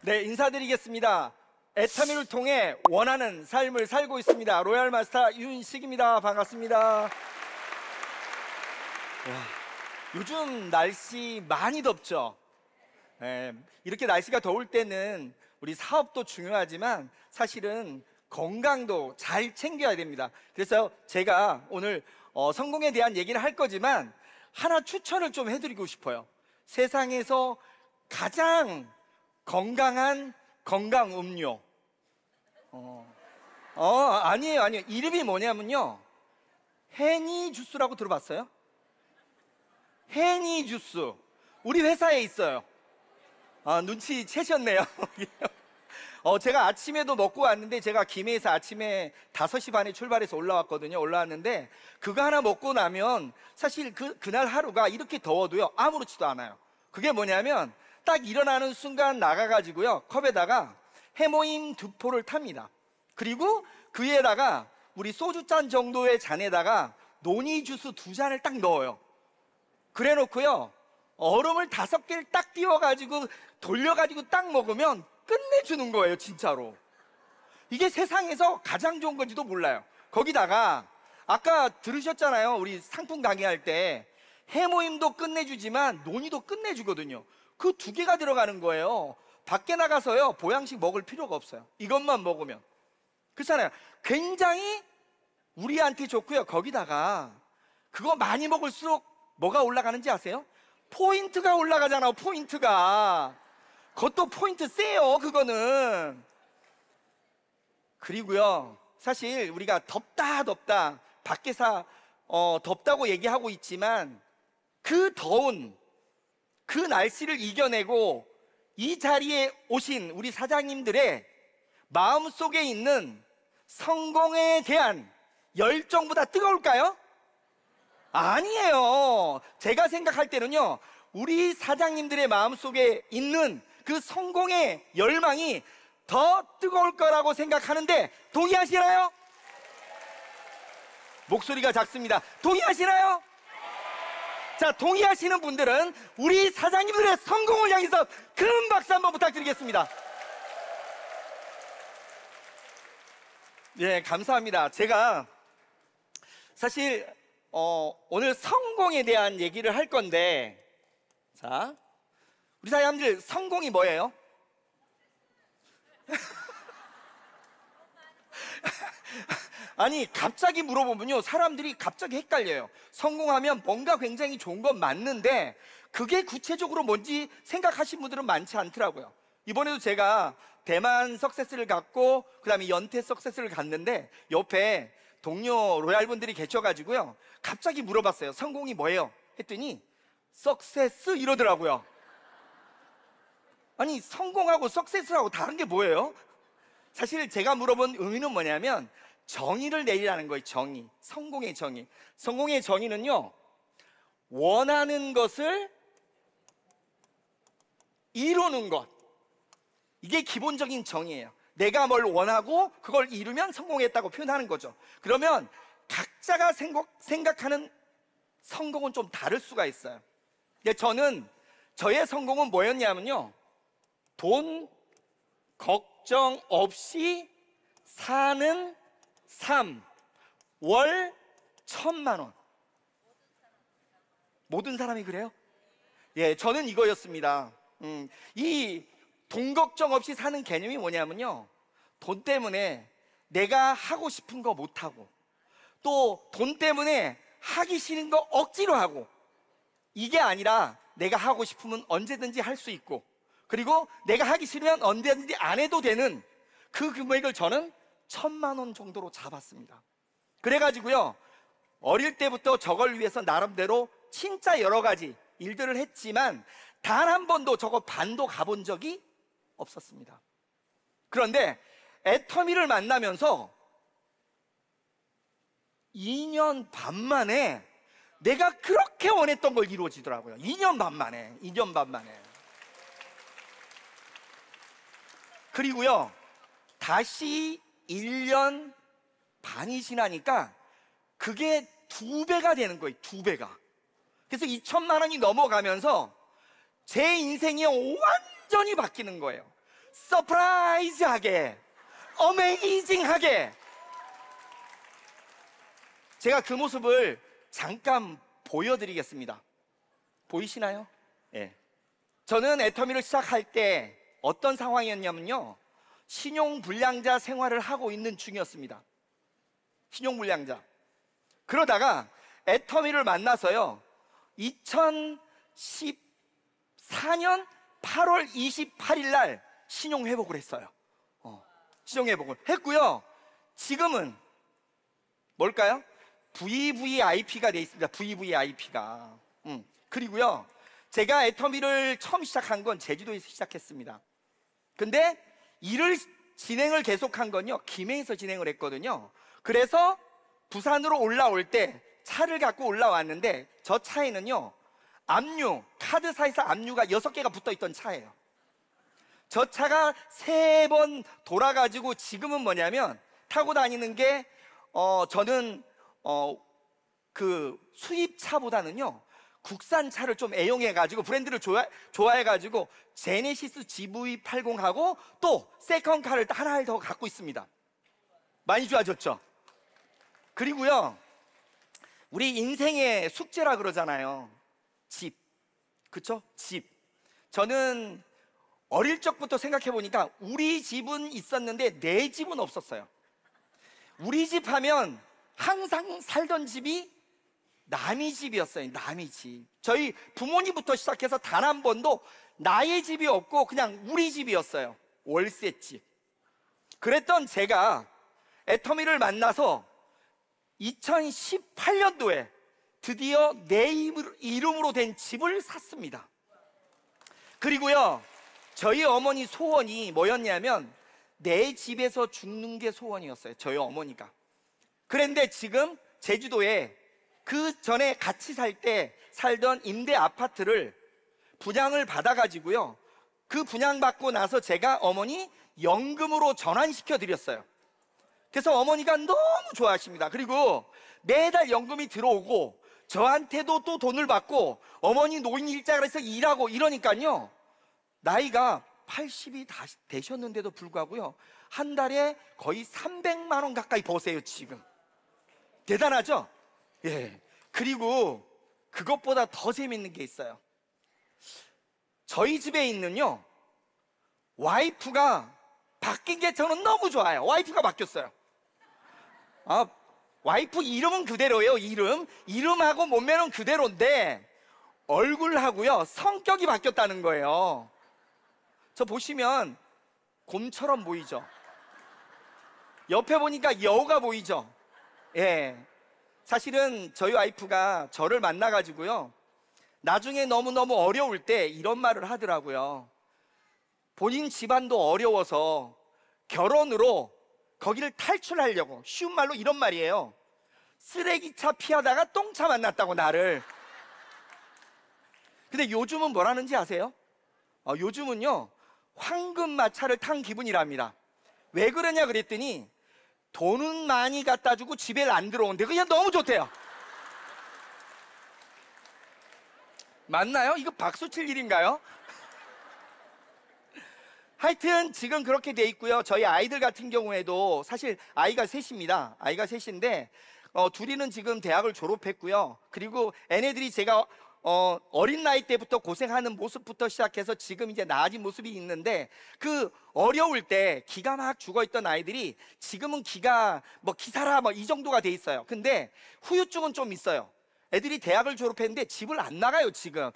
네, 인사드리겠습니다. 애터미를 통해 원하는 삶을 살고 있습니다. 로얄 마스터 윤식입니다. 반갑습니다. 와, 요즘 날씨 많이 덥죠? 이렇게 날씨가 더울 때는 우리 사업도 중요하지만 사실은 건강도 잘 챙겨야 됩니다. 그래서 제가 오늘 성공에 대한 얘기를 할 거지만 하나 추천을 좀 해드리고 싶어요. 세상에서 가장 건강한 건강 음료. 아니에요. 이름이 뭐냐면요, 해니 주스라고 들어봤어요? 해니 주스. 우리 회사에 있어요. 눈치 채셨네요. 제가 아침에도 먹고 왔는데, 제가 김해에서 아침에 5시 반에 출발해서 올라왔는데 그거 하나 먹고 나면 사실 그날 하루가 이렇게 더워도요 아무렇지도 않아요. 그게 뭐냐면 딱 일어나는 순간 나가가지고요 컵에다가 해모임 2포를 탑니다. 그리고 그 위에다가 우리 소주잔 정도의 잔에다가 노니 주스 2잔을 딱 넣어요. 그래 놓고요 얼음을 5개를 딱 띄워가지고 돌려가지고 딱 먹으면 끝내주는 거예요. 진짜로 이게 세상에서 가장 좋은 건지도 몰라요. 거기다가 아까 들으셨잖아요, 우리 상품 강의할 때 해모임도 끝내주지만 노니도 끝내주거든요. 그 2개가 들어가는 거예요. 밖에 나가서요 보양식 먹을 필요가 없어요. 이것만 먹으면. 그렇잖아요. 굉장히 우리한테 좋고요. 거기다가 그거 많이 먹을수록 뭐가 올라가는지 아세요? 포인트가 올라가잖아요. 포인트가. 그것도 포인트 세요, 그거는. 그리고요 사실 우리가 덥다 밖에서 덥다고 얘기하고 있지만 그 더운 그 날씨를 이겨내고 이 자리에 오신 우리 사장님들의 마음속에 있는 성공에 대한 열정보다 뜨거울까요? 아니에요. 제가 생각할 때는요 우리 사장님들의 마음속에 있는 그 성공의 열망이 더 뜨거울 거라고 생각하는데 동의하시나요? 목소리가 작습니다. 동의하시나요? 자, 동의하시는 분들은 우리 사장님들의 성공을 향해서 큰 박수 한번 부탁드리겠습니다. 네, 감사합니다. 제가 사실 오늘 성공에 대한 얘기를 할 건데, 자, 우리 사장님들 성공이 뭐예요? 아니, 갑자기 물어보면요 사람들이 갑자기 헷갈려요. 성공하면 뭔가 굉장히 좋은 건 맞는데 그게 구체적으로 뭔지 생각하신 분들은 많지 않더라고요. 이번에도 제가 대만 석세스를 갔고 그 다음에 연태 석세스를 갔는데 옆에 동료 로얄분들이 계셔가지고요 갑자기 물어봤어요. 성공이 뭐예요? 했더니 석세스 이러더라고요. 아니, 성공하고 석세스하고 다른 게 뭐예요? 사실 제가 물어본 의미는 뭐냐면 정의를 내리라는 거예요. 정의. 성공의 정의. 성공의 정의는요 원하는 것을 이루는 것, 이게 기본적인 정의예요. 내가 뭘 원하고 그걸 이루면 성공했다고 표현하는 거죠. 그러면 각자가 생각하는 성공은 좀 다를 수가 있어요. 저는 저의 성공은 뭐였냐면요 돈 걱정 없이 사는 삶, 월 1,000만 원. 모든 사람이 그래요? 예, 저는 이거였습니다. 이 돈 걱정 없이 사는 개념이 뭐냐면요 돈 때문에 내가 하고 싶은 거 못하고 또 돈 때문에 하기 싫은 거 억지로 하고, 이게 아니라 내가 하고 싶으면 언제든지 할 수 있고 그리고 내가 하기 싫으면 언제든지 안 해도 되는 그 금액을 저는 1,000만 원 정도로 잡았습니다. 그래가지고요 어릴 때부터 저걸 위해서 나름대로 진짜 여러 가지 일들을 했지만 단 한 번도 저거 반도 가본 적이 없었습니다. 그런데 애터미를 만나면서 2년 반 만에 내가 그렇게 원했던 걸 이루어지더라고요. 2년 반 만에. 그리고요 다시 1년 반이 지나니까 그게 2배가 되는 거예요. 2배가. 그래서 2,000만 원이 넘어가면서 제 인생이 완전히 바뀌는 거예요. 서프라이즈하게, 어메이징하게 제가 그 모습을 잠깐 보여드리겠습니다. 보이시나요? 예. 저는 애터미를 시작할 때 어떤 상황이었냐면요, 신용불량자 생활을 하고 있는 중이었습니다. 신용불량자. 그러다가 애터미를 만나서요, 2014년 8월 28일 날 신용회복을 했어요. 신용회복을 했고요. 지금은 뭘까요? VVIP가 돼 있습니다. VVIP가. 그리고요, 제가 애터미를 처음 시작한 건 제주도에서 시작했습니다. 근데 일을 진행을 계속한 건요, 김해에서 진행을 했거든요. 그래서 부산으로 올라올 때 차를 갖고 올라왔는데, 저 차에는요, 압류, 카드사에서 압류가 6개가 붙어 있던 차예요. 저 차가 3번 돌아가지고 지금은 뭐냐면 타고 다니는 게 저는 그 수입차보다는요, 국산 차를 좀 애용해가지고, 브랜드를 좋아해가지고 제네시스 GV80하고 또 세컨카를 하나를 더 갖고 있습니다. 많이 좋아졌죠? 그리고요, 우리 인생의 숙제라 그러잖아요. 집. 그쵸? 집. 저는 어릴 적부터 생각해 보니까 우리 집은 있었는데 내 집은 없었어요. 우리 집 하면 항상 살던 집이 남의 집이었어요. 남의 집. 저희 부모님부터 시작해서 단 한 번도 나의 집이 없고 그냥 우리 집이었어요. 월세집. 그랬던 제가 애터미를 만나서 2018년도에 드디어 내 이름으로 된 집을 샀습니다. 그리고요, 저희 어머니 소원이 뭐였냐면 내 집에서 죽는 게 소원이었어요. 저희 어머니가. 그런데 지금 제주도에 그 전에 같이 살 때 살던 임대 아파트를 분양을 받아가지고요, 그 분양받고 나서 제가 어머니 연금으로 전환시켜 드렸어요. 그래서 어머니가 너무 좋아하십니다. 그리고 매달 연금이 들어오고 저한테도 또 돈을 받고, 어머니 노인 일자리에서 해서 일하고 이러니까요, 나이가 80이 다 되셨는데도 불구하고요, 한 달에 거의 300만 원 가까이 버세요. 지금 대단하죠? 예. 그리고 그것보다 더 재밌는 게 있어요. 저희 집에 있는요, 와이프가 바뀐 게 저는 너무 좋아요. 와이프가 바뀌었어요. 와이프 이름은 그대로예요. 이름하고 몸매는 그대로인데 얼굴하고요, 성격이 바뀌었다는 거예요. 저 보시면 곰처럼 보이죠? 옆에 보니까 여우가 보이죠? 예. 사실은 저희 와이프가 저를 만나가지고요, 나중에 너무너무 어려울 때 이런 말을 하더라고요. 본인 집안도 어려워서 결혼으로 거기를 탈출하려고, 쉬운 말로 이런 말이에요. 쓰레기차 피하다가 똥차 만났다고, 나를. 근데 요즘은 뭐라는지 아세요? 요즘은요, 황금마차를 탄 기분이랍니다. 왜 그러냐 그랬더니 돈은 많이 갖다 주고 집에 안 들어오는데 그냥 너무 좋대요. 맞나요? 이거 박수 칠 일인가요? 하여튼 지금 그렇게 돼 있고요. 저희 아이들 같은 경우에도 사실 아이가 셋입니다. 아이가 셋인데 둘이는 지금 대학을 졸업했고요. 그리고 얘네들이 제가 어린 나이 때부터 고생하는 모습부터 시작해서 지금 이제 나아진 모습이 있는데, 그 어려울 때 기가 막 죽어있던 아이들이 지금은 기가 기사라 이 정도가 돼 있어요. 근데 후유증은 좀 있어요. 애들이 대학을 졸업했는데 집을 안 나가요. 지금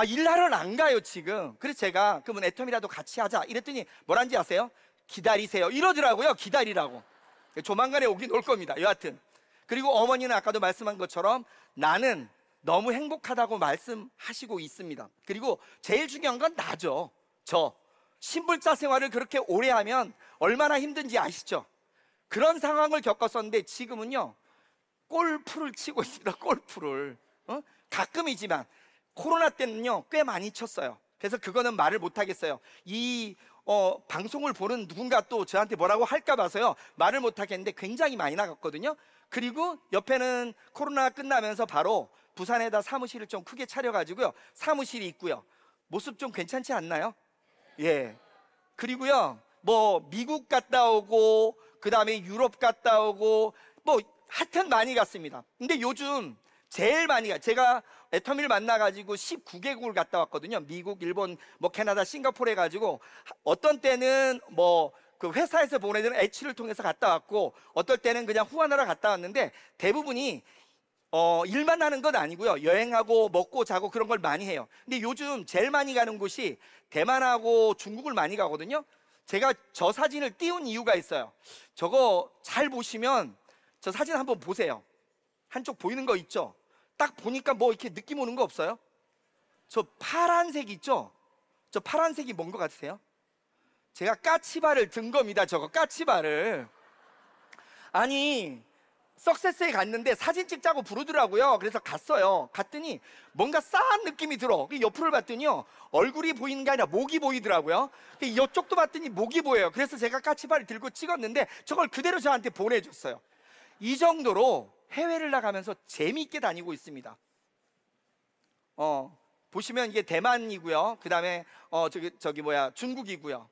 일하러 안 가요 지금. 그래서 제가 그러면 애터미라도 같이 하자 이랬더니 뭐란지 아세요? 기다리세요 이러더라고요. 기다리라고. 조만간에 오긴 올 겁니다. 여하튼, 그리고 어머니는 아까도 말씀한 것처럼 나는 너무 행복하다고 말씀하시고 있습니다. 그리고 제일 중요한 건 나죠. 저 신불자 생활을 그렇게 오래 하면 얼마나 힘든지 아시죠? 그런 상황을 겪었었는데 지금은요, 골프를 치고 있습니다. 골프를. 가끔이지만 코로나 때는요 꽤 많이 쳤어요. 그래서 그거는 말을 못 하겠어요. 이 방송을 보는 누군가 또 저한테 뭐라고 할까 봐서요 말을 못 하겠는데 굉장히 많이 나갔거든요. 그리고 옆에는 코로나 끝나면서 바로 부산에다 사무실을 좀 크게 차려가지고요, 사무실이 있고요. 모습 좀 괜찮지 않나요? 예. 그리고요, 뭐 미국 갔다 오고 그 다음에 유럽 갔다 오고 뭐 하여튼 많이 갔습니다. 근데 요즘 제일 많이 제가 애터미를 만나가지고 19개국을 갔다 왔거든요. 미국, 일본, 뭐 캐나다, 싱가포르 해가지고 어떤 때는 뭐 그 회사에서 보내주는 H를 통해서 갔다 왔고 어떨 때는 그냥 후원하러 갔다 왔는데 대부분이 일만 하는 건 아니고요. 여행하고 먹고 자고 그런 걸 많이 해요. 근데 요즘 제일 많이 가는 곳이 대만하고 중국을 많이 가거든요. 제가 저 사진을 띄운 이유가 있어요. 저거 잘 보시면 저 사진 한번 보세요. 한쪽 보이는 거 있죠? 딱 보니까 뭐 이렇게 느낌 오는 거 없어요? 저 파란색 있죠? 저 파란색이 뭔 거 같으세요? 제가 까치발을 든 겁니다. 저거 까치발을. 아니 석세스에 갔는데 사진 찍자고 부르더라고요. 그래서 갔어요. 갔더니 뭔가 싸한 느낌이 들어. 옆을 봤더니요, 얼굴이 보이는 게 아니라 목이 보이더라고요. 이쪽도 봤더니 목이 보여요. 그래서 제가 까치발을 들고 찍었는데 저걸 그대로 저한테 보내줬어요. 이 정도로 해외를 나가면서 재미있게 다니고 있습니다. 보시면 이게 대만이고요. 그 다음에 중국이고요.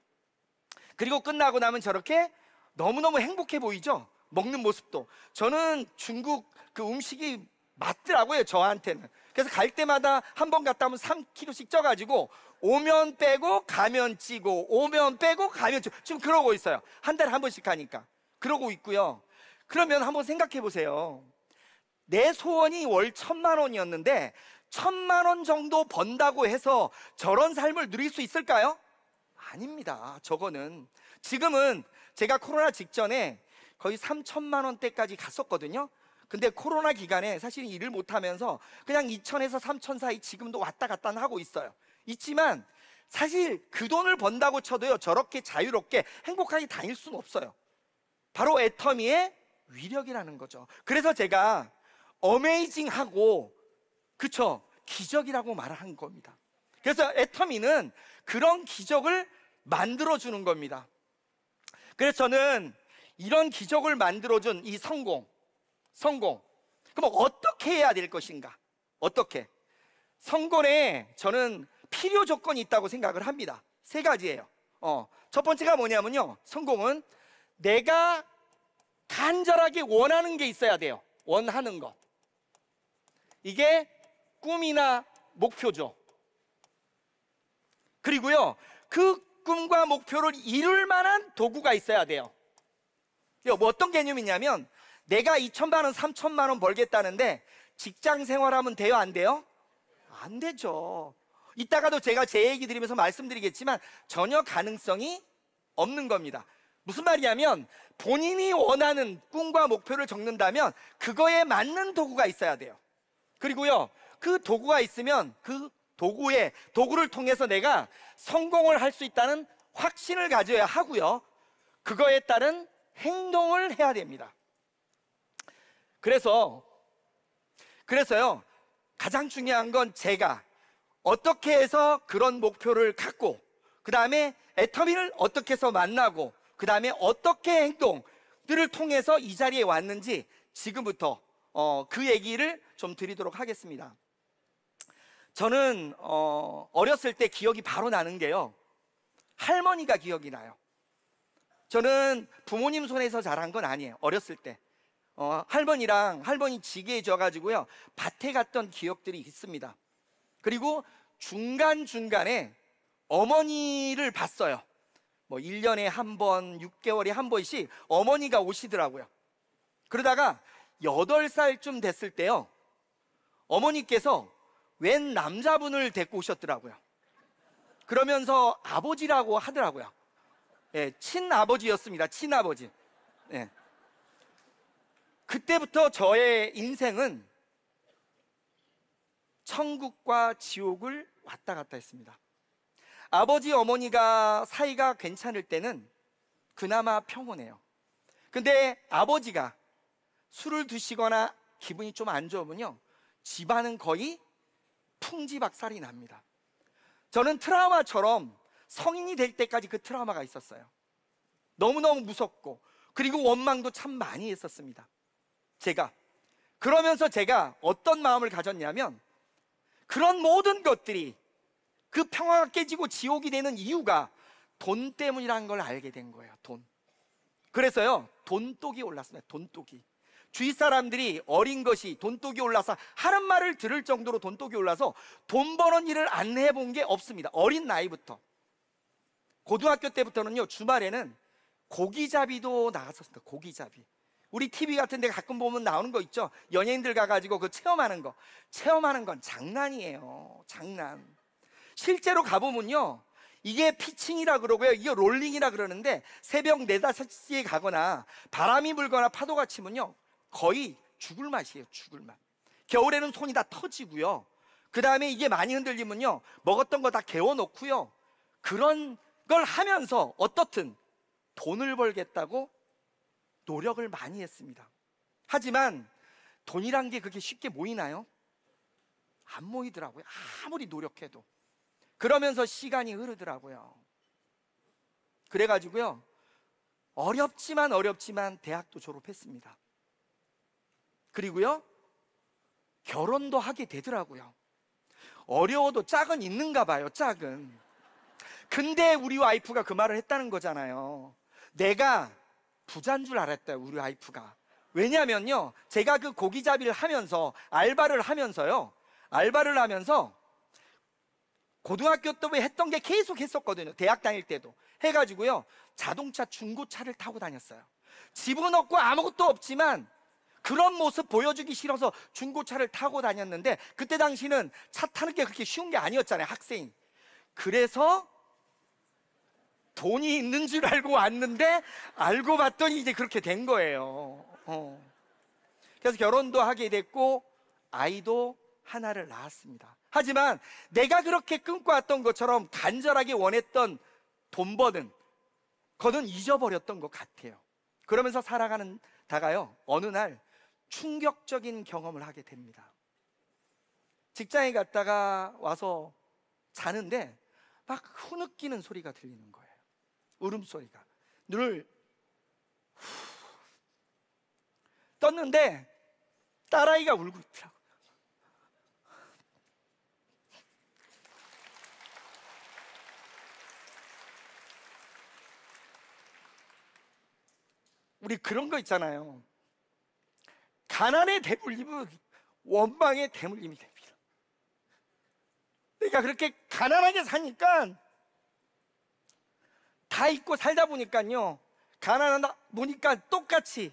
그리고 끝나고 나면 저렇게 너무너무 행복해 보이죠? 먹는 모습도. 저는 중국 그 음식이 맞더라고요, 저한테는. 그래서 갈 때마다 한 번 갔다 오면 3kg씩 쪄가지고 오면 빼고 가면 찌고 오면 빼고 가면 찌고 지금 그러고 있어요. 한 달에 한 번씩 가니까 그러고 있고요. 그러면 한번 생각해 보세요. 내 소원이 월 1,000만 원이었는데 1,000만 원 정도 번다고 해서 저런 삶을 누릴 수 있을까요? 아닙니다. 저거는 지금은 제가 코로나 직전에 거의 3,000만 원대까지 갔었거든요. 근데 코로나 기간에 사실 일을 못하면서 그냥 2,000에서 3,000 사이 지금도 왔다 갔다 하고 있어요. 있지만 사실 그 돈을 번다고 쳐도요, 저렇게 자유롭게 행복하게 다닐 수는 없어요. 바로 애터미의 위력이라는 거죠. 그래서 제가 어메이징하고 그쵸, 기적이라고 말을 한 겁니다. 그래서 애터미는 그런 기적을 만들어주는 겁니다. 그래서 저는 이런 기적을 만들어준 이 성공. 그럼 어떻게 해야 될 것인가? 어떻게? 성공에 저는 필요 조건이 있다고 생각을 합니다. 3가지예요. 첫 번째가 뭐냐면요, 성공은 내가 간절하게 원하는 게 있어야 돼요. 원하는 것. 이게 꿈이나 목표죠. 그리고요, 그 꿈과 목표를 이룰 만한 도구가 있어야 돼요. 뭐 어떤 개념이냐면 내가 2,000만 원, 3,000만 원 벌겠다는데 직장 생활하면 돼요, 안 돼요? 안 되죠. 이따가도 제가 제 얘기 드리면서 말씀드리겠지만 전혀 가능성이 없는 겁니다. 무슨 말이냐면 본인이 원하는 꿈과 목표를 적는다면 그거에 맞는 도구가 있어야 돼요. 그리고요, 그 도구가 있으면 그 도구를 통해서 내가 성공을 할 수 있다는 확신을 가져야 하고요, 그거에 따른 행동을 해야 됩니다. 그래서요, 가장 중요한 건 제가 어떻게 해서 그런 목표를 갖고 그 다음에 애터미를 어떻게 해서 만나고 그 다음에 어떻게 행동들을 통해서 이 자리에 왔는지 지금부터 그 얘기를 좀 드리도록 하겠습니다. 저는 어렸을 때 기억이 바로 나는 게요, 할머니가 기억이 나요. 저는 부모님 손에서 자란 건 아니에요. 어렸을 때 할머니 지게해 줘가지고요 밭에 갔던 기억들이 있습니다. 그리고 중간중간에 어머니를 봤어요. 뭐 1년에 한 번, 6개월에 한 번씩 어머니가 오시더라고요. 그러다가 8살쯤 됐을 때요, 어머니께서 웬 남자분을 데리고 오셨더라고요. 그러면서 아버지라고 하더라고요. 예, 친아버지였습니다. 친아버지. 예. 그때부터 저의 인생은 천국과 지옥을 왔다 갔다 했습니다. 아버지 어머니가 사이가 괜찮을 때는 그나마 평온해요. 근데 아버지가 술을 드시거나 기분이 좀 안 좋으면요 집안은 거의 풍지박살이 납니다. 저는 트라우마처럼 성인이 될 때까지 그 트라우마가 있었어요. 너무너무 무섭고 그리고 원망도 참 많이 했었습니다. 그러면서 제가 어떤 마음을 가졌냐면, 그런 모든 것들이 그 평화가 깨지고 지옥이 되는 이유가 돈 때문이라는 걸 알게 된 거예요. 돈. 그래서요, 돈독이 올랐습니다. 돈독이. 주위 사람들이 어린 것이 돈독이 올라서 하는 말을 들을 정도로 돈독이 올라서 돈 버는 일을 안 해본 게 없습니다. 어린 나이부터. 고등학교 때부터는요, 주말에는 고기잡이도 나갔었습니다. 고기잡이. 우리 TV 같은 데 가끔 보면 나오는 거 있죠. 연예인들 가가지고 그 체험하는 거. 체험하는 건 장난이에요. 장난. 실제로 가보면요, 이게 피칭이라 그러고요, 이게 롤링이라 그러는데 새벽 4, 5시에 가거나 바람이 불거나 파도가 치면요, 거의 죽을 맛이에요. 죽을 맛. 겨울에는 손이 다 터지고요, 그 다음에 이게 많이 흔들리면요, 먹었던 거 다 개워놓고요, 그런 걸 하면서 어떻든 돈을 벌겠다고 노력을 많이 했습니다. 하지만 돈이란 게 그렇게 쉽게 모이나요? 안 모이더라고요. 아무리 노력해도. 그러면서 시간이 흐르더라고요. 그래가지고요, 어렵지만 대학도 졸업했습니다. 그리고요, 결혼도 하게 되더라고요. 어려워도 짝은 있는가 봐요. 짝은. 근데 우리 와이프가 그 말을 했다는 거잖아요. 내가 부자인 줄 알았대요, 우리 와이프가. 왜냐면요, 제가 그 고기잡이를 하면서 알바를 하면서 고등학교 때 했던 게 계속 했었거든요. 대학 다닐 때도 해가지고요, 자동차 중고차를 타고 다녔어요. 집은 없고 아무것도 없지만 그런 모습 보여주기 싫어서 중고차를 타고 다녔는데, 그때 당시는 차 타는 게 그렇게 쉬운 게 아니었잖아요, 학생. 그래서 돈이 있는 줄 알고 왔는데 알고 봤더니 이제 그렇게 된 거예요. 그래서 결혼도 하게 됐고 아이도 하나를 낳았습니다. 하지만 내가 그렇게 꿈꿔왔던 것처럼 간절하게 원했던 돈 버는 거는 잊어버렸던 것 같아요. 그러면서 살아가다가요, 어느 날 충격적인 경험을 하게 됩니다. 직장에 갔다가 와서 자는데 막 흐느끼는 소리가 들리는 거예요. 울음소리가. 눈을 떴는데 딸아이가 울고 있더라고요. 우리 그런 거 있잖아요. 가난의 대물림은 원망의 대물림이 됩니다. 내가 그렇게 가난하게 사니까, 다 잊고 살다 보니까요, 가난하다 보니까 똑같이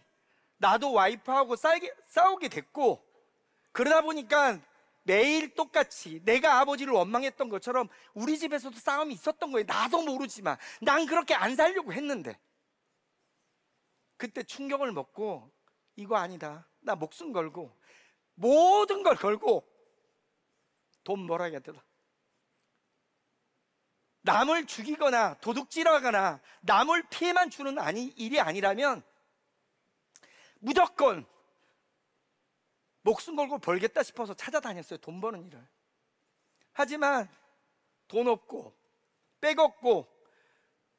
나도 와이프하고 싸우게 됐고, 그러다 보니까 매일 똑같이 내가 아버지를 원망했던 것처럼 우리 집에서도 싸움이 있었던 거예요. 나도 모르지만 난 그렇게 안 살려고 했는데, 그때 충격을 먹고, 이거 아니다, 나 목숨 걸고 모든 걸 걸고 돈 벌어야겠다. 남을 죽이거나 도둑질하거나 남을 피해만 주는 일이 아니라면 무조건 목숨 걸고 벌겠다 싶어서 찾아다녔어요, 돈 버는 일을. 하지만 돈 없고 백 없고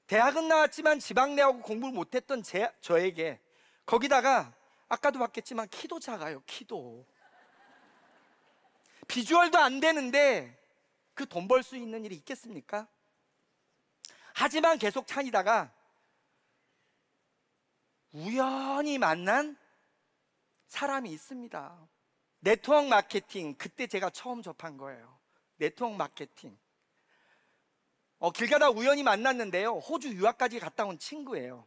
대학은 나왔지만 지방 내하고 공부를 못했던 저에게, 거기다가 아까도 봤겠지만 키도 작아요. 키도. 비주얼도 안 되는데 그 돈 벌 수 있는 일이 있겠습니까? 하지만 계속 다니다가 우연히 만난 사람이 있습니다. 네트워크 마케팅, 그때 제가 처음 접한 거예요. 네트워크 마케팅. 길 가다 우연히 만났는데요, 호주 유학까지 갔다 온 친구예요.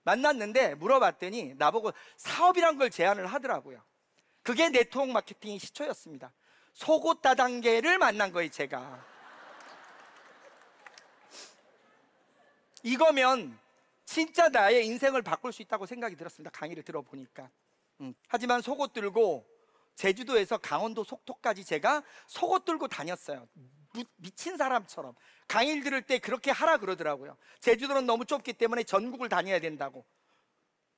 만났는데 물어봤더니 나보고 사업이란 걸 제안을 하더라고요. 그게 네트워크 마케팅의 시초였습니다. 속옷 다단계를 만난 거예요, 제가. 이거면 진짜 나의 인생을 바꿀 수 있다고 생각이 들었습니다, 강의를 들어보니까. 하지만 속옷 들고 제주도에서 강원도 속초까지 제가 속옷 들고 다녔어요. 미친 사람처럼. 강의를 들을 때 그렇게 하라 그러더라고요. 제주도는 너무 좁기 때문에 전국을 다녀야 된다고.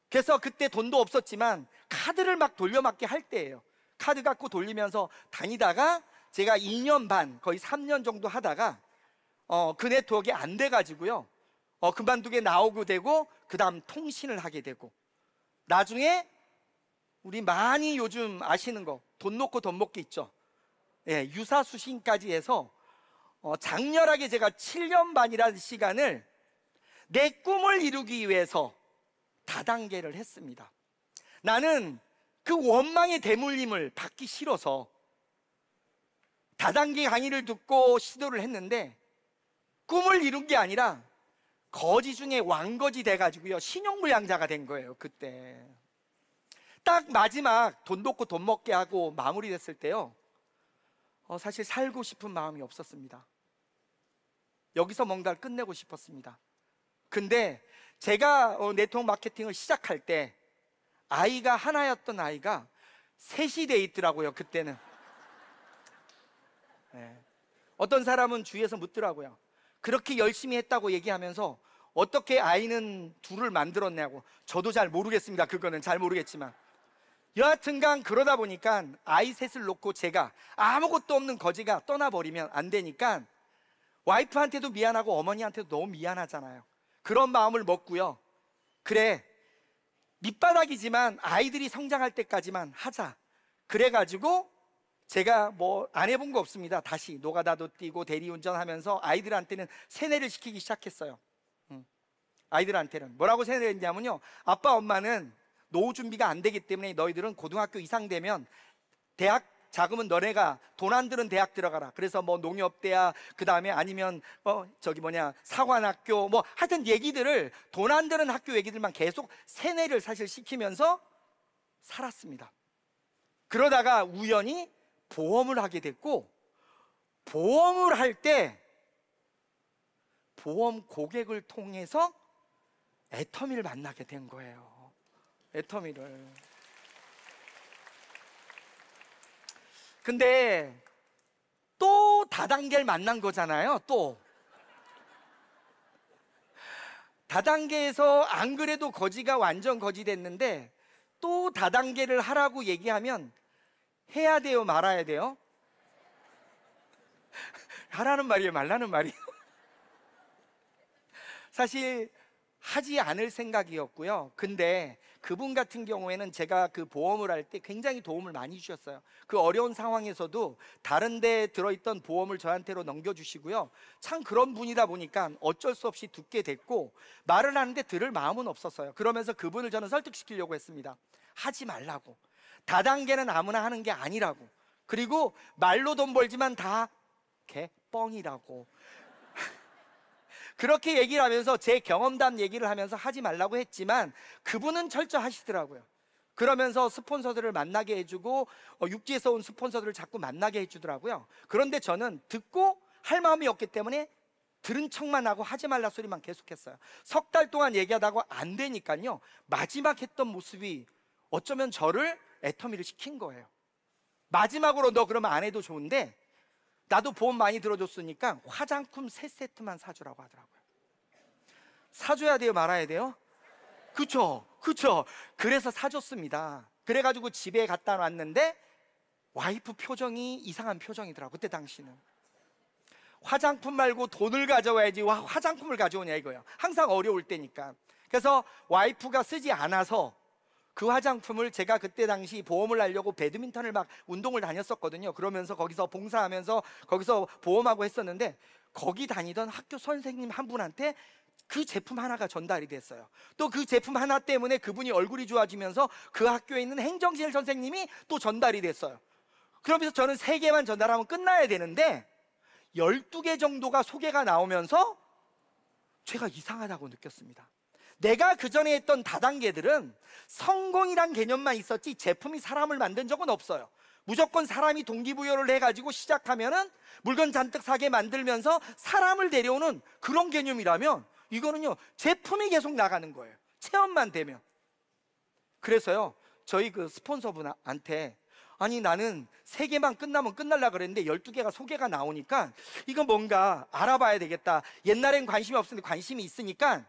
그래서 그때 돈도 없었지만 카드를 막 돌려막기 할 때예요. 카드 갖고 돌리면서 다니다가 제가 2년 반, 거의 3년 정도 하다가 그 네트워크가 안 돼가지고요, 그만두게 나오게 되고, 그 다음 통신을 하게 되고, 나중에 우리 많이 요즘 아시는 거, 돈 놓고 돈 먹기 있죠. 예, 유사수신까지 해서 장렬하게 제가 7년 반이라는 시간을 내 꿈을 이루기 위해서 다단계를 했습니다. 나는 그 원망의 대물림을 받기 싫어서 다단계 강의를 듣고 시도를 했는데 꿈을 이룬 게 아니라 거지 중에 왕거지 돼가지고요, 신용불량자가 된 거예요. 그때 딱 마지막 돈 놓고 돈 먹게 하고 마무리됐을 때요, 사실 살고 싶은 마음이 없었습니다. 여기서 뭔가를 끝내고 싶었습니다. 근데 제가 네트워크 마케팅을 시작할 때 아이가 하나였던 아이가 셋이 돼 있더라고요. 그때는 어떤 사람은 주위에서 묻더라고요. 그렇게 열심히 했다고 얘기하면서 어떻게 아이는 둘을 만들었냐고. 저도 잘 모르겠습니다. 그거는 잘 모르겠지만 여하튼간 그러다 보니까 아이 셋을 놓고 제가 아무것도 없는 거지가 떠나버리면 안 되니까 와이프한테도 미안하고 어머니한테도 너무 미안하잖아요. 그런 마음을 먹고요, 그래 밑바닥이지만 아이들이 성장할 때까지만 하자. 그래가지고 제가 뭐 안 해본 거 없습니다. 다시 노가다도 뛰고 대리운전하면서 아이들한테는 세뇌를 시키기 시작했어요. 아이들한테는 뭐라고 세뇌를 했냐면요, 아빠 엄마는 노후 준비가 안 되기 때문에 너희들은 고등학교 이상 되면 대학 자금은 너네가 돈 안 드는 대학 들어가라. 그래서 뭐 농협대학, 그 다음에 아니면 사관학교, 뭐 하여튼 얘기들을, 돈 안 드는 학교 얘기들만 계속 세뇌를 사실 시키면서 살았습니다. 그러다가 우연히 보험을 하게 됐고, 보험을 할 때 보험 고객을 통해서 애터미를 만나게 된 거예요. 애터미를. 근데 또 다단계를 만난 거잖아요. 또 다단계에서 안 그래도 거지가 완전 거지 됐는데 또 다단계를 하라고 얘기하면 해야 돼요, 말아야 돼요? 하라는 말이에요, 말라는 말이에요? 사실 하지 않을 생각이었고요. 근데 그분 같은 경우에는 제가 그 보험을 할 때 굉장히 도움을 많이 주셨어요. 그 어려운 상황에서도 다른 데 들어있던 보험을 저한테로 넘겨주시고요. 참 그런 분이다 보니까 어쩔 수 없이 듣게 됐고, 말을 하는데 들을 마음은 없었어요. 그러면서 그분을 저는 설득시키려고 했습니다. 하지 말라고. 다단계는 아무나 하는 게 아니라고. 그리고 말로 돈 벌지만 다 개뻥이라고. 그렇게 얘기를 하면서 제 경험담 얘기를 하면서 하지 말라고 했지만 그분은 철저하시더라고요. 그러면서 스폰서들을 만나게 해주고 육지에서 온 스폰서들을 자꾸 만나게 해주더라고요. 그런데 저는 듣고 할 마음이 없기 때문에 들은 척만 하고 하지 말라 소리만 계속했어요. 석 달 동안 얘기하다가 안 되니까요, 마지막 했던 모습이 어쩌면 저를 애터미를 시킨 거예요. 마지막으로 너 그러면 안 해도 좋은데 나도 보험 많이 들어줬으니까 화장품 3세트만 사주라고 하더라고요. 사줘야 돼요, 말아야 돼요? 그쵸? 그래서 사줬습니다. 그래가지고 집에 갖다 놨는데 와이프 표정이 이상한 표정이더라고요. 그때 당시는 화장품 말고 돈을 가져와야지 와 화장품을 가져오냐 이거예요. 항상 어려울 때니까. 그래서 와이프가 쓰지 않아서 그 화장품을 제가 그때 당시 보험을 하려고 배드민턴을 막 운동을 다녔었거든요. 그러면서 거기서 봉사하면서 거기서 보험하고 했었는데 거기 다니던 학교 선생님 한 분한테 그 제품 하나가 전달이 됐어요. 또 그 제품 하나 때문에 그분이 얼굴이 좋아지면서 그 학교에 있는 행정실 선생님이 또 전달이 됐어요. 그러면서 저는 3개만 전달하면 끝나야 되는데 12개 정도가 소개가 나오면서 제가 이상하다고 느꼈습니다. 내가 그 전에 했던 다단계들은 성공이란 개념만 있었지 제품이 사람을 만든 적은 없어요. 무조건 사람이 동기부여를 해가지고 시작하면은 물건 잔뜩 사게 만들면서 사람을 데려오는 그런 개념이라면 이거는요, 제품이 계속 나가는 거예요. 체험만 되면. 그래서요, 저희 그 스폰서분한테 아니 나는 3개만 끝나면 끝날라 그랬는데 12개가 소개가 나오니까 이거 뭔가 알아봐야 되겠다. 옛날엔 관심이 없었는데 관심이 있으니까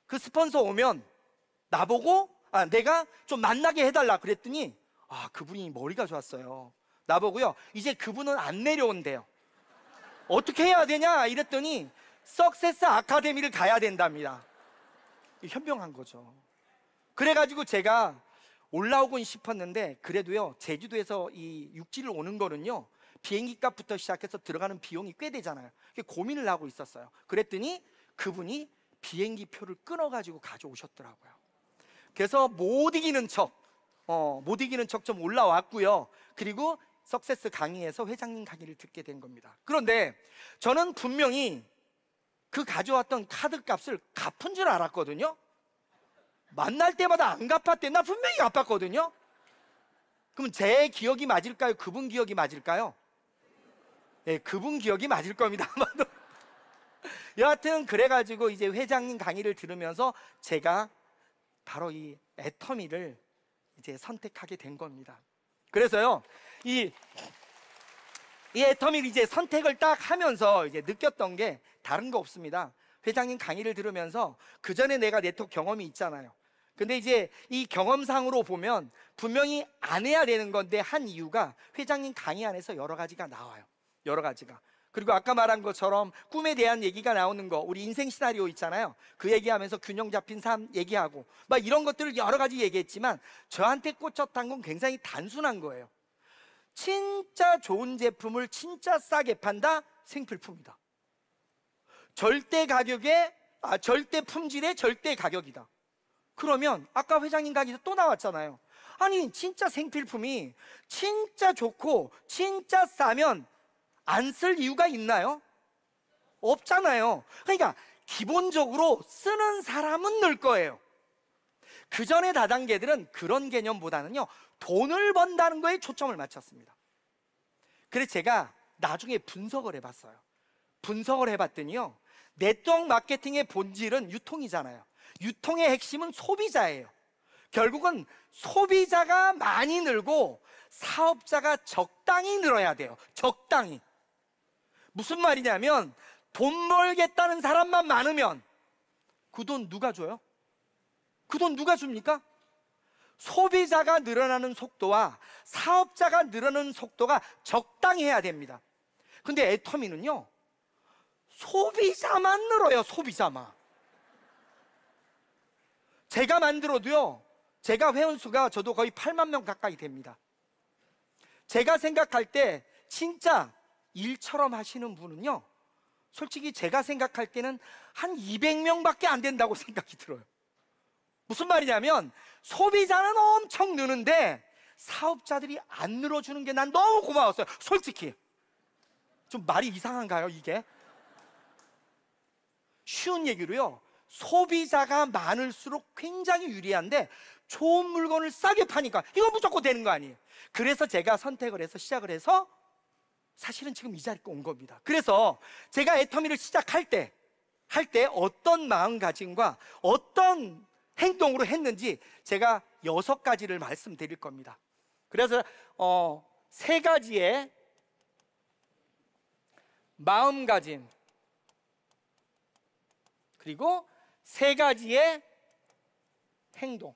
그 스폰서 오면 나보고 내가 좀 만나게 해달라 그랬더니 그분이 머리가 좋았어요. 나보고요, 이제 그분은 안 내려온대요. 어떻게 해야 되냐 이랬더니 석세스 아카데미를 가야 된답니다. 현명한 거죠. 그래가지고 제가 올라오곤 싶었는데 그래도요, 제주도에서 이 육지를 오는 거는요 비행기 값부터 시작해서 들어가는 비용이 꽤 되잖아요. 고민을 하고 있었어요. 그랬더니 그분이 비행기 표를 끊어가지고 가져오셨더라고요. 그래서 못 이기는 척 좀 올라왔고요. 그리고 석세스 강의에서 회장님 강의를 듣게 된 겁니다. 그런데 저는 분명히 그 가져왔던 카드 값을 갚은 줄 알았거든요. 만날 때마다 안 갚았대. 나 분명히 갚았거든요. 그럼 제 기억이 맞을까요? 그분 기억이 맞을까요? 네, 그분 기억이 맞을 겁니다. 아마도. 여하튼 그래가지고 이제 회장님 강의를 들으면서 제가 바로 이 애터미를 이제 선택하게 된 겁니다. 그래서요, 이 애터미를 이제 선택을 딱 하면서 이제 느꼈던 게 다른 거 없습니다. 회장님 강의를 들으면서 그 전에 내가 네트워크 경험이 있잖아요. 근데 이제 이 경험상으로 보면 분명히 안 해야 되는 건데 한 이유가 회장님 강의 안에서 여러 가지가 나와요. 여러 가지가. 그리고 아까 말한 것처럼 꿈에 대한 얘기가 나오는 거, 우리 인생 시나리오 있잖아요. 그 얘기하면서 균형 잡힌 삶 얘기하고 막 이런 것들을 여러 가지 얘기했지만 저한테 꽂혔던 건 굉장히 단순한 거예요. 진짜 좋은 제품을 진짜 싸게 판다? 생필품이다. 절대 가격에 절대 품질의 절대 가격이다. 그러면 아까 회장님 강의에서 또 나왔잖아요. 아니 진짜 생필품이 진짜 좋고 진짜 싸면 안 쓸 이유가 있나요? 없잖아요. 그러니까 기본적으로 쓰는 사람은 늘 거예요. 그 전에 다단계들은 그런 개념보다는요, 돈을 번다는 거에 초점을 맞췄습니다. 그래서 제가 나중에 분석을 해봤어요. 분석을 해봤더니요, 네트워크 마케팅의 본질은 유통이잖아요. 유통의 핵심은 소비자예요. 결국은 소비자가 많이 늘고 사업자가 적당히 늘어야 돼요. 적당히. 무슨 말이냐면 돈 벌겠다는 사람만 많으면 그 돈 누가 줘요? 그 돈 누가 줍니까? 소비자가 늘어나는 속도와 사업자가 늘어나는 속도가 적당히 해야 됩니다. 근데 애터미는요, 소비자만 늘어요. 소비자만. 제가 만들어도요, 제가 회원수가 저도 거의 8만 명 가까이 됩니다. 제가 생각할 때 진짜 일처럼 하시는 분은요, 솔직히 제가 생각할 때는 한 200명밖에 안 된다고 생각이 들어요. 무슨 말이냐면 소비자는 엄청 느는데 사업자들이 안 늘어주는 게 난 너무 고마웠어요. 솔직히 좀 말이 이상한가요 이게? 쉬운 얘기로요, 소비자가 많을수록 굉장히 유리한데 좋은 물건을 싸게 파니까 이거 무조건 되는 거 아니에요. 그래서 제가 선택을 해서 시작을 해서 사실은 지금 이 자리에 온 겁니다. 그래서 제가 애터미를 시작할 때 어떤 마음가짐과 어떤 행동으로 했는지 제가 6가지를 말씀드릴 겁니다. 그래서 3가지의 마음가짐, 그리고 3가지의 행동.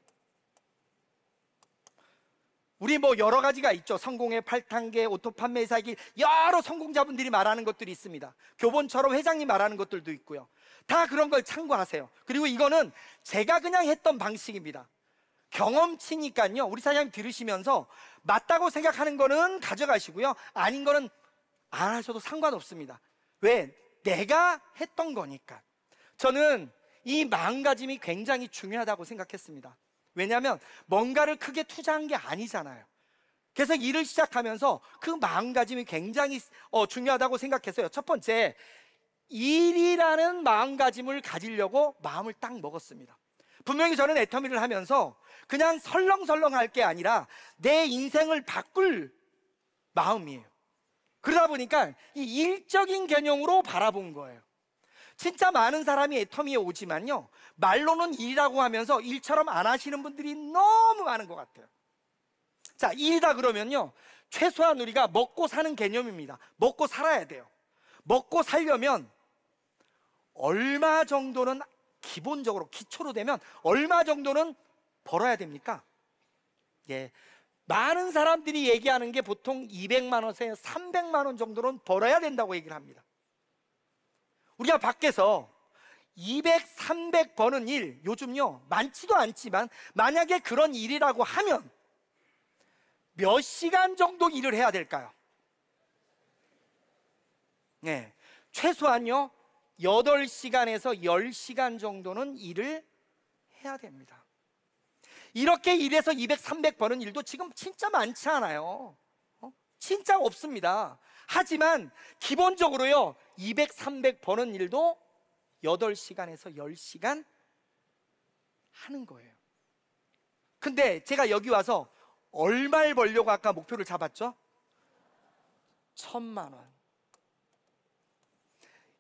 우리 뭐 여러 가지가 있죠. 성공의 8단계, 오토 판매사의 길, 여러 성공자분들이 말하는 것들이 있습니다. 교본처럼 회장님 말하는 것들도 있고요. 다 그런 걸 참고하세요. 그리고 이거는 제가 그냥 했던 방식입니다. 경험치니까요, 우리 사장님 들으시면서 맞다고 생각하는 거는 가져가시고요, 아닌 거는 안 하셔도 상관없습니다. 왜? 내가 했던 거니까. 저는 이 마음가짐이 굉장히 중요하다고 생각했습니다. 왜냐하면 뭔가를 크게 투자한 게 아니잖아요. 그래서 일을 시작하면서 그 마음가짐이 굉장히 중요하다고 생각했어요. 첫 번째, 일이라는 마음가짐을 가지려고 마음을 딱 먹었습니다. 분명히 저는 애터미를 하면서 그냥 설렁설렁 할 게 아니라 내 인생을 바꿀 마음이에요. 그러다 보니까 이 일적인 개념으로 바라본 거예요. 진짜 많은 사람이 애터미에 오지만요, 말로는 일이라고 하면서 일처럼 안 하시는 분들이 너무 많은 것 같아요. 자, 일이다 그러면요, 최소한 우리가 먹고 사는 개념입니다. 먹고 살아야 돼요. 먹고 살려면 얼마 정도는 기본적으로 기초로 되면 얼마 정도는 벌어야 됩니까? 예, 많은 사람들이 얘기하는 게 보통 200만 원에서 300만 원 정도는 벌어야 된다고 얘기를 합니다. 우리가 밖에서 200, 300 버는 일, 요즘요 많지도 않지만 만약에 그런 일이라고 하면 몇 시간 정도 일을 해야 될까요? 네, 최소한요 8시간에서 10시간 정도는 일을 해야 됩니다. 이렇게 일해서 200, 300 버는 일도 지금 진짜 많지 않아요. 진짜 없습니다. 하지만 기본적으로요, 200, 300 버는 일도 8시간에서 10시간 하는 거예요. 근데 제가 여기 와서 얼마를 벌려고 아까 목표를 잡았죠? 1,000만 원.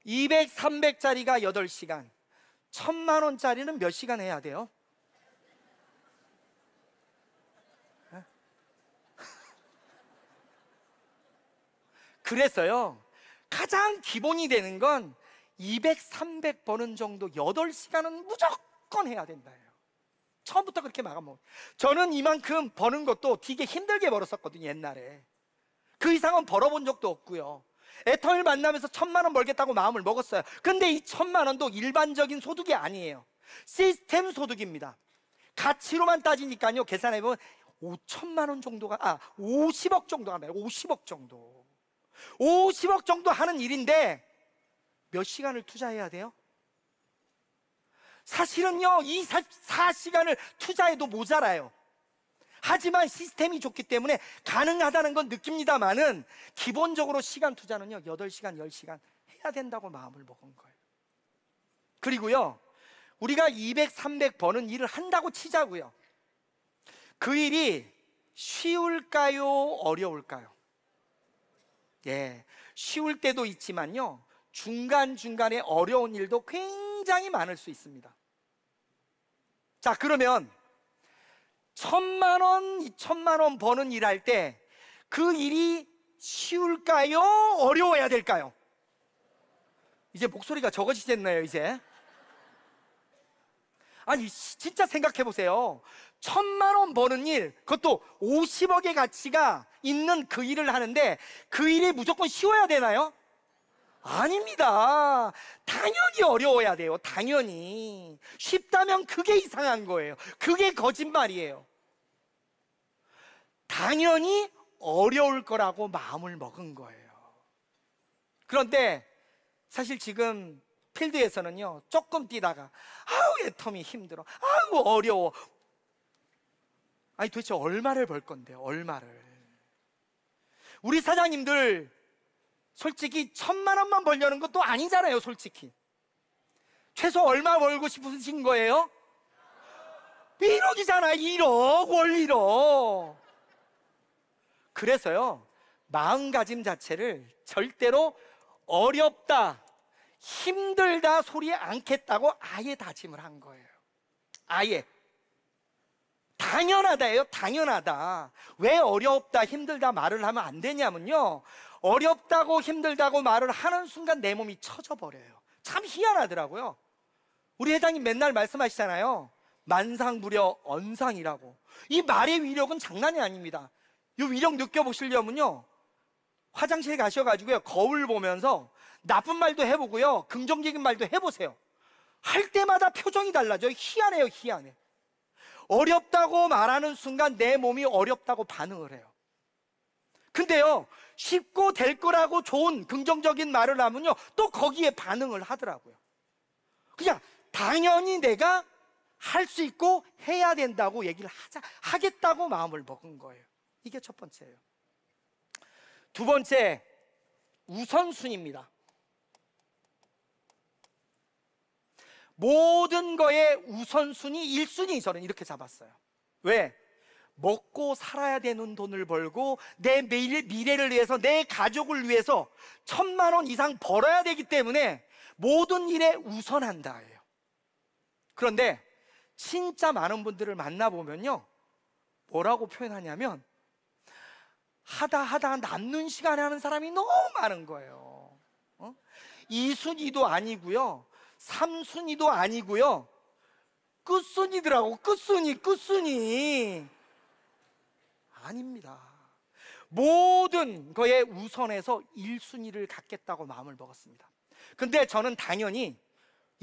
200, 300짜리가 8시간, 1,000만 원짜리는 몇 시간 해야 돼요? 그래서요, 가장 기본이 되는 건 200, 300 버는 정도 8시간은 무조건 해야 된다예요. 처음부터 그렇게 마감먹어요. 저는 이만큼 버는 것도 되게 힘들게 벌었었거든요, 옛날에. 그 이상은 벌어본 적도 없고요. 애터미를 만나면서 1,000만 원 벌겠다고 마음을 먹었어요. 근데 이 1,000만 원도 일반적인 소득이 아니에요. 시스템 소득입니다. 가치로만 따지니까요, 계산해보면 5천만 원 정도가, 50억 정도가 나요. 50억 정도. 50억 정도 하는 일인데 몇 시간을 투자해야 돼요? 사실은요, 이 4시간을 투자해도 모자라요. 하지만 시스템이 좋기 때문에 가능하다는 건 느낍니다만은 기본적으로 시간 투자는요, 8시간, 10시간 해야 된다고 마음을 먹은 거예요. 그리고요, 우리가 200, 300 버는 일을 한다고 치자고요. 그 일이 쉬울까요? 어려울까요? 예, 쉬울 때도 있지만요, 중간중간에 어려운 일도 굉장히 많을 수 있습니다. 자, 그러면 1,000만 원, 2,000만 원 버는 일 할 때 그 일이 쉬울까요? 어려워야 될까요? 이제 목소리가 적어지셨네요, 이제. 아니, 진짜 생각해 보세요. 1,000만 원 버는 일, 그것도 50억의 가치가 있는 그 일을 하는데 그 일이 무조건 쉬워야 되나요? 아닙니다. 당연히 어려워야 돼요. 당연히. 쉽다면 그게 이상한 거예요. 그게 거짓말이에요. 당연히 어려울 거라고 마음을 먹은 거예요. 그런데 사실 지금 필드에서는요, 조금 뛰다가 아우 애터미 힘들어, 아우 어려워. 아니 도대체 얼마를 벌 건데요? 얼마를? 우리 사장님들 솔직히 1,000만 원만 벌려는 것도 아니잖아요, 솔직히. 최소 얼마 벌고 싶으신 거예요? 1억이잖아, 1억, 월 1억. 그래서요, 마음가짐 자체를 절대로 어렵다, 힘들다 소리에 않겠다고 아예 다짐을 한 거예요. 아예. 당연하다예요, 당연하다. 왜 어렵다, 힘들다 말을 하면 안 되냐면요, 어렵다고 힘들다고 말을 하는 순간 내 몸이 처져 버려요. 참 희한하더라고요. 우리 회장님 맨날 말씀하시잖아요. 만상부려 언상이라고. 이 말의 위력은 장난이 아닙니다. 이 위력 느껴보시려면요, 화장실 가셔가지고요, 거울 보면서 나쁜 말도 해보고요, 긍정적인 말도 해보세요. 할 때마다 표정이 달라져요. 희한해요, 희한해. 어렵다고 말하는 순간 내 몸이 어렵다고 반응을 해요. 근데요, 쉽고 될 거라고 좋은 긍정적인 말을 하면요, 또 거기에 반응을 하더라고요. 그냥 당연히 내가 할 수 있고 해야 된다고 얘기를 하겠다고 마음을 먹은 거예요. 이게 첫 번째예요. 두 번째, 우선순위입니다. 모든 거에 우선순위, 1순위 저는 이렇게 잡았어요. 왜? 먹고 살아야 되는 돈을 벌고 내 미래를 위해서, 내 가족을 위해서 1,000만 원 이상 벌어야 되기 때문에 모든 일에 우선한다예요. 그런데 진짜 많은 분들을 만나보면요, 뭐라고 표현하냐면 하다 남는 시간에 하는 사람이 너무 많은 거예요. 2순위도 아니고요, 3순위도 아니고요, 끝순위더라고. 끝순위. 아닙니다. 모든 거에 우선해서 1순위를 갖겠다고 마음을 먹었습니다. 근데 저는 당연히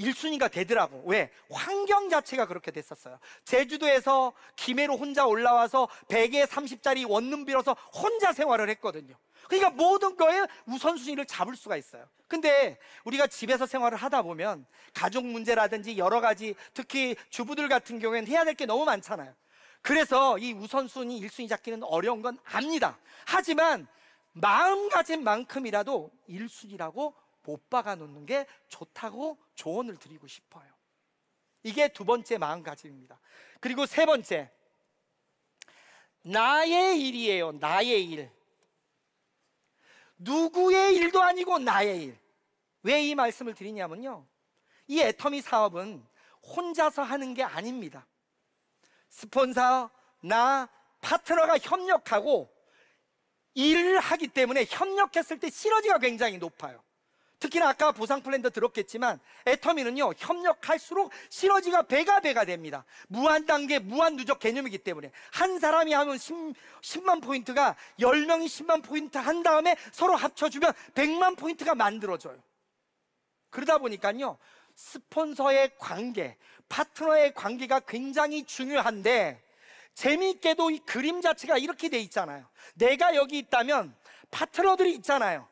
1순위가 되더라고. 왜? 환경 자체가 그렇게 됐었어요. 제주도에서 김해로 혼자 올라와서 100에 30짜리 원룸 빌어서 혼자 생활을 했거든요. 그러니까 모든 거에 우선순위를 잡을 수가 있어요. 근데 우리가 집에서 생활을 하다 보면 가족 문제라든지 여러 가지, 특히 주부들 같은 경우에는 해야 될 게 너무 많잖아요. 그래서 이 우선순위 1순위 잡기는 어려운 건 압니다. 하지만 마음가짐만큼이라도 1순위라고 못 박아 놓는 게 좋다고 조언을 드리고 싶어요. 이게 두 번째 마음가짐입니다. 그리고 세 번째, 나의 일이에요. 나의 일. 누구의 일도 아니고 나의 일. 왜 이 말씀을 드리냐면요, 이 애터미 사업은 혼자서 하는 게 아닙니다. 스폰서, 나, 파트너가 협력하고 일을 하기 때문에 협력했을 때 시너지가 굉장히 높아요. 특히나 아까 보상 플랜도 들었겠지만 애터미는요, 협력할수록 시너지가 배가 됩니다. 무한 단계, 무한 누적 개념이기 때문에 한 사람이 하면 10만 포인트가 10명이 10만 포인트 한 다음에 서로 합쳐주면 100만 포인트가 만들어져요. 그러다 보니까요, 스폰서의 관계, 파트너의 관계가 굉장히 중요한데, 재미있게도 이 그림 자체가 이렇게 돼 있잖아요. 내가 여기 있다면 파트너들이 있잖아요.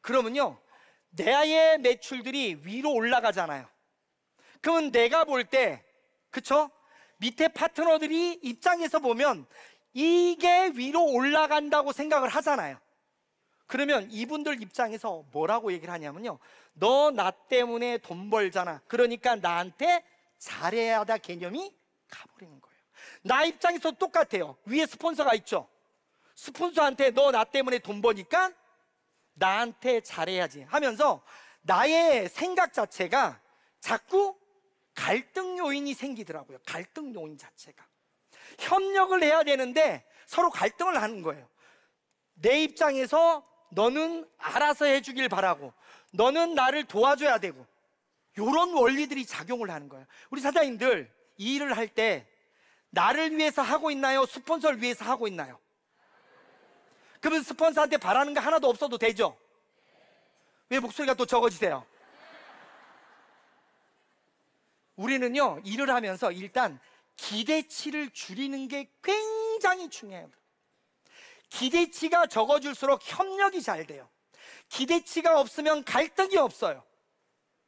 그러면요, 내의 매출들이 위로 올라가잖아요. 그러면 내가 볼 때, 그쵸? 밑에 파트너들이 입장에서 보면 이게 위로 올라간다고 생각을 하잖아요. 그러면 이분들 입장에서 뭐라고 얘기를 하냐면요, 너 나 때문에 돈 벌잖아, 그러니까 나한테 잘해야 한다 개념이 가버리는 거예요. 나 입장에서 똑같아요. 위에 스폰서가 있죠. 스폰서한테 너 나 때문에 돈 버니까 나한테 잘해야지 하면서 나의 생각 자체가 자꾸 갈등 요인이 생기더라고요. 갈등 요인 자체가. 협력을 해야 되는데 서로 갈등을 하는 거예요. 내 입장에서 너는 알아서 해주길 바라고, 너는 나를 도와줘야 되고, 이런 원리들이 작용을 하는 거예요. 우리 사장님들 이 일을 할 때 나를 위해서 하고 있나요? 스폰서를 위해서 하고 있나요? 그러면 스폰서한테 바라는 거 하나도 없어도 되죠? 왜 목소리가 또 적어지세요? 우리는요, 일을 하면서 일단 기대치를 줄이는 게 굉장히 중요해요. 기대치가 적어질수록 협력이 잘 돼요. 기대치가 없으면 갈등이 없어요.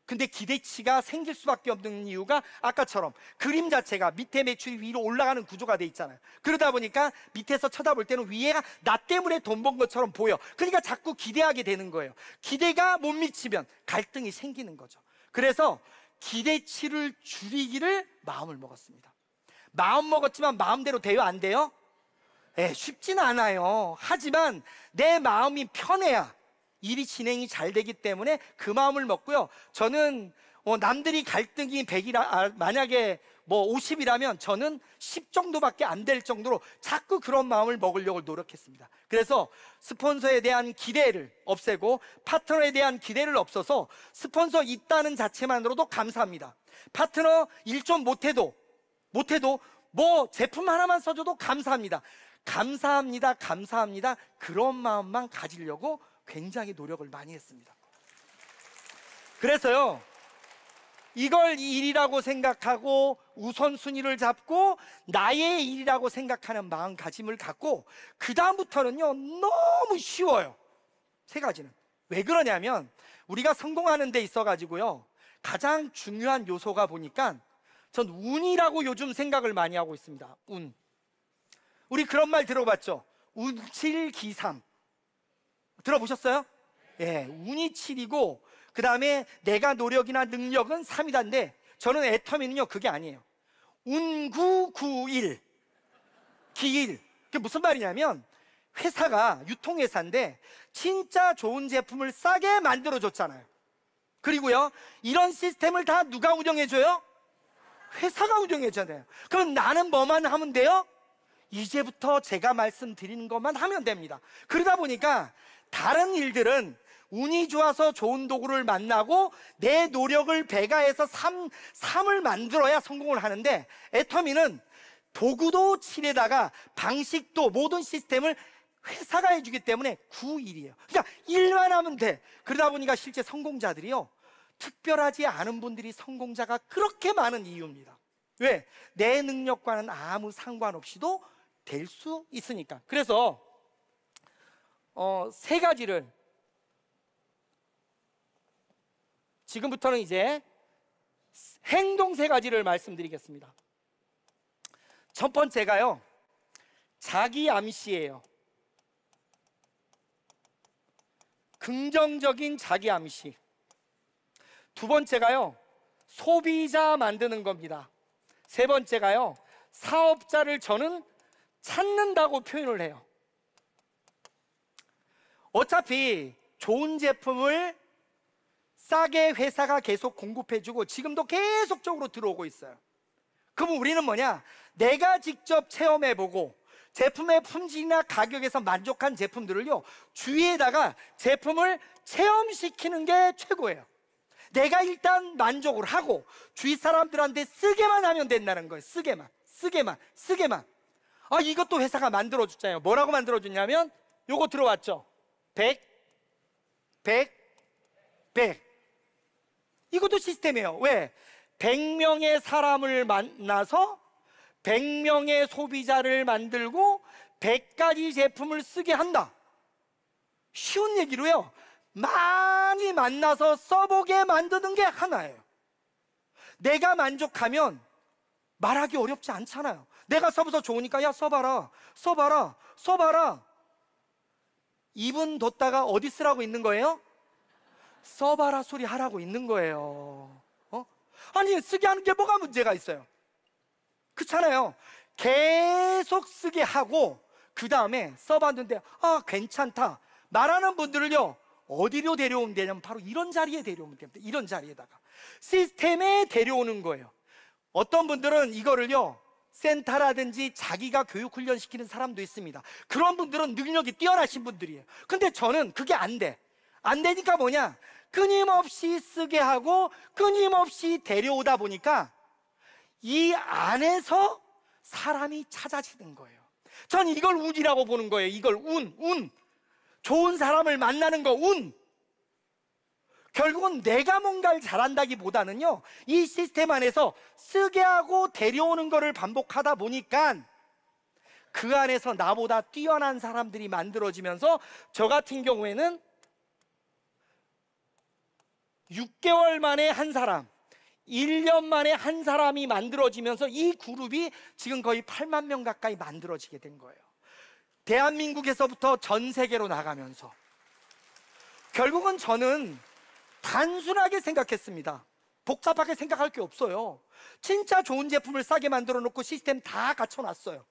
근데 기대치가 생길 수밖에 없는 이유가 아까처럼 그림 자체가 밑에 매출이 위로 올라가는 구조가 돼 있잖아요. 그러다 보니까 밑에서 쳐다볼 때는 위에가 나 때문에 돈 번 것처럼 보여. 그러니까 자꾸 기대하게 되는 거예요. 기대가 못 미치면 갈등이 생기는 거죠. 그래서 기대치를 줄이기를 마음을 먹었습니다. 마음 먹었지만 마음대로 돼요? 안 돼요? 쉽지는 않아요. 하지만 내 마음이 편해야 일이 진행이 잘 되기 때문에 그 마음을 먹고요. 저는 남들이 갈등이 100이라, 만약에 뭐 50이라면 저는 10 정도밖에 안 될 정도로 자꾸 그런 마음을 먹으려고 노력했습니다. 그래서 스폰서에 대한 기대를 없애고 파트너에 대한 기대를 없어서 스폰서 있다는 자체만으로도 감사합니다. 파트너 일 좀 못해도 뭐 제품 하나만 써줘도 감사합니다. 감사합니다. 그런 마음만 가지려고 굉장히 노력을 많이 했습니다. 그래서요, 이걸 일이라고 생각하고 우선순위를 잡고 나의 일이라고 생각하는 마음가짐을 갖고 그 다음부터는요, 너무 쉬워요. 세 가지는. 왜 그러냐면 우리가 성공하는 데 있어가지고요, 가장 중요한 요소가 보니까 전 운이라고 요즘 생각을 많이 하고 있습니다. 운. 우리 그런 말 들어봤죠? 운칠기삼. 들어보셨어요? 예, 운이 7이고 그 다음에 내가 노력이나 능력은 3이다인데 저는 애터미는요, 그게 아니에요. 운991 기일. 그게 무슨 말이냐면 회사가 유통회사인데 진짜 좋은 제품을 싸게 만들어줬잖아요. 그리고요, 이런 시스템을 다 누가 운영해줘요? 회사가 운영해줘야. 그럼 나는 뭐만 하면 돼요? 이제부터 제가 말씀드리는 것만 하면 됩니다. 그러다 보니까 다른 일들은 운이 좋아서 좋은 도구를 만나고 내 노력을 배가해서 3을 만들어야 성공을 하는데, 애터미는 도구도 7에다가 방식도 모든 시스템을 회사가 해주기 때문에 9일이에요. 그러니까 일만 하면 돼. 그러다 보니까 실제 성공자들이요, 특별하지 않은 분들이 성공자가 그렇게 많은 이유입니다. 왜? 내 능력과는 아무 상관없이도 될 수 있으니까. 그래서 세 가지를 지금부터는 이제 행동 세 가지를 말씀드리겠습니다. 첫 번째가요, 자기 암시예요. 긍정적인 자기 암시. 두 번째가요, 소비자 만드는 겁니다. 세 번째가요, 사업자를 저는 찾는다고 표현을 해요. 어차피 좋은 제품을 싸게 회사가 계속 공급해주고 지금도 계속적으로 들어오고 있어요. 그럼 우리는 뭐냐? 내가 직접 체험해보고 제품의 품질이나 가격에서 만족한 제품들을요, 주위에다가 제품을 체험시키는 게 최고예요. 내가 일단 만족을 하고 주위 사람들한테 쓰게만 하면 된다는 거예요. 쓰게만. 아, 이것도 회사가 만들어줬잖아요. 뭐라고 만들어줬냐면 요거 들어왔죠? 100. 이것도 시스템이에요. 왜? 100명의 사람을 만나서 100명의 소비자를 만들고 100가지 제품을 쓰게 한다. 쉬운 얘기로요, 많이 만나서 써보게 만드는 게 하나예요. 내가 만족하면 말하기 어렵지 않잖아요. 내가 써봐서 좋으니까 야 써봐라. 2분 뒀다가 어디 쓰라고 있는 거예요? 써봐라 소리 하라고 있는 거예요. 아니, 쓰게 하는 게 뭐가 문제가 있어요? 그렇잖아요. 계속 쓰게 하고 그 다음에 써봤는데 아, 괜찮다 말하는 분들을요, 어디로 데려오면 되냐면 바로 이런 자리에 데려오면 됩니다. 이런 자리에다가 시스템에 데려오는 거예요. 어떤 분들은 이거를요, 센터라든지 자기가 교육 훈련 시키는 사람도 있습니다. 그런 분들은 능력이 뛰어나신 분들이에요. 근데 저는 그게 안 되니까 뭐냐? 끊임없이 쓰게 하고 끊임없이 데려오다 보니까 이 안에서 사람이 찾아지는 거예요. 전 이걸 운이라고 보는 거예요. 이걸 운. 좋은 사람을 만나는 거 운. 결국은 내가 뭔가를 잘한다기보다는요, 이 시스템 안에서 쓰게 하고 데려오는 거를 반복하다 보니까 그 안에서 나보다 뛰어난 사람들이 만들어지면서 저 같은 경우에는 6개월 만에 한 사람, 1년 만에 한 사람이 만들어지면서 이 그룹이 지금 거의 8만 명 가까이 만들어지게 된 거예요. 대한민국에서부터 전 세계로 나가면서 결국은 저는 단순하게 생각했습니다. 복잡하게 생각할 게 없어요. 진짜 좋은 제품을 싸게 만들어 놓고 시스템 다 갖춰놨어요.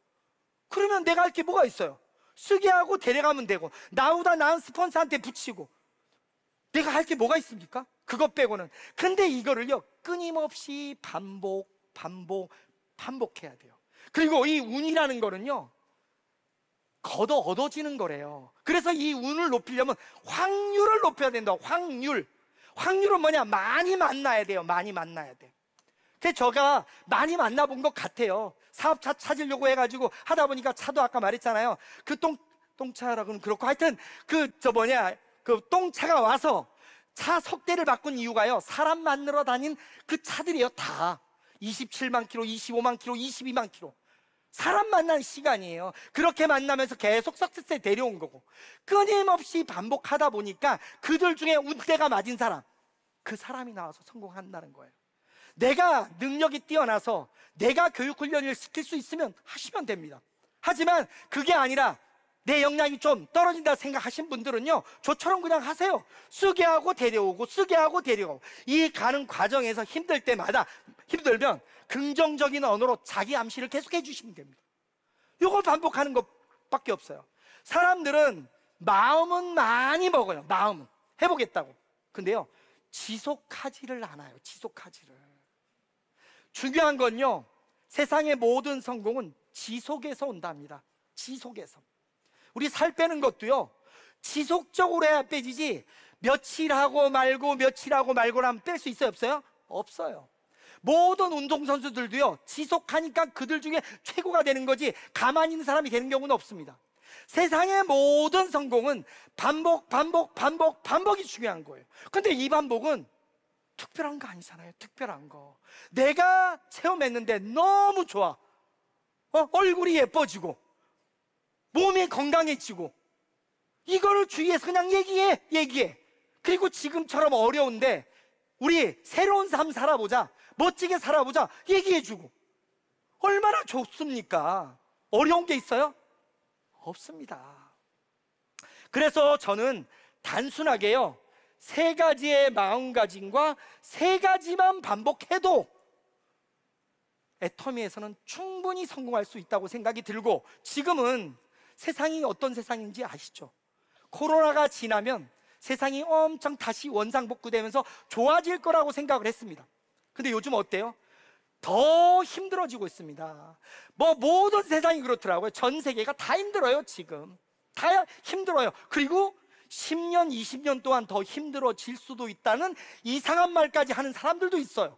그러면 내가 할 게 뭐가 있어요? 쓰게 하고 데려가면 되고 나보다 나은 스폰서한테 붙이고 내가 할 게 뭐가 있습니까? 그것 빼고는. 근데 이거를요, 끊임없이 반복해야 돼요. 그리고 이 운이라는 거는요, 얻어지는 거래요. 그래서 이 운을 높이려면 확률을 높여야 된다. 확률은 뭐냐? 많이 만나야 돼요. 많이 만나야 돼. 그래서 제가 많이 만나본 것 같아요. 사업차 찾으려고 해가지고 하다 보니까 차도 아까 말했잖아요. 그 똥차라고는 그렇고 하여튼 그 똥차가 와서 차 석 대를 바꾼 이유가요, 사람 만나러 다닌 그 차들이에요. 다 27만 킬로, 25만 킬로, 22만 킬로 사람 만난 시간이에요. 그렇게 만나면서 계속 석세스에 데려온 거고 끊임없이 반복하다 보니까 그들 중에 운대가 맞은 사람, 그 사람이 나와서 성공한다는 거예요. 내가 능력이 뛰어나서 내가 교육훈련을 시킬 수 있으면 하시면 됩니다. 하지만 그게 아니라 내 역량이 좀 떨어진다 생각하신 분들은요, 저처럼 그냥 하세요. 쓰게 하고 데려오고 쓰게 하고 데려오고 이 가는 과정에서 힘들면 긍정적인 언어로 자기 암시를 계속 해주시면 됩니다. 이걸 반복하는 것밖에 없어요. 사람들은 마음은 많이 먹어요. 마음은 해보겠다고. 근데요, 지속하지를 않아요. 지속하지를. 중요한 건요, 세상의 모든 성공은 지속에서 온답니다. 지속에서. 우리 살 빼는 것도요, 지속적으로 해야 빼지지 며칠 하고 말고 하면 뺄 수 있어요? 없어요? 없어요. 모든 운동선수들도요, 지속하니까 그들 중에 최고가 되는 거지 가만히 있는 사람이 되는 경우는 없습니다. 세상의 모든 성공은 반복이 중요한 거예요. 근데 이 반복은 특별한 거 아니잖아요. 특별한 거. 내가 체험했는데 너무 좋아. 얼굴이 예뻐지고 몸이 건강해지고, 이거를 주위에서 그냥 얘기해. 그리고 지금처럼 어려운데 우리 새로운 삶 살아보자, 멋지게 살아보자 얘기해주고. 얼마나 좋습니까? 어려운 게 있어요? 없습니다. 그래서 저는 단순하게요, 3가지의 마음가짐과 3가지만 반복해도 애터미에서는 충분히 성공할 수 있다고 생각이 들고, 지금은 세상이 어떤 세상인지 아시죠? 코로나가 지나면 세상이 엄청 다시 원상복구되면서 좋아질 거라고 생각을 했습니다. 근데 요즘 어때요? 더 힘들어지고 있습니다. 모든 세상이 그렇더라고요. 전 세계가 다 힘들어요. 지금 다 힘들어요. 그리고 10년, 20년 동안 더 힘들어질 수도 있다는 이상한 말까지 하는 사람들도 있어요.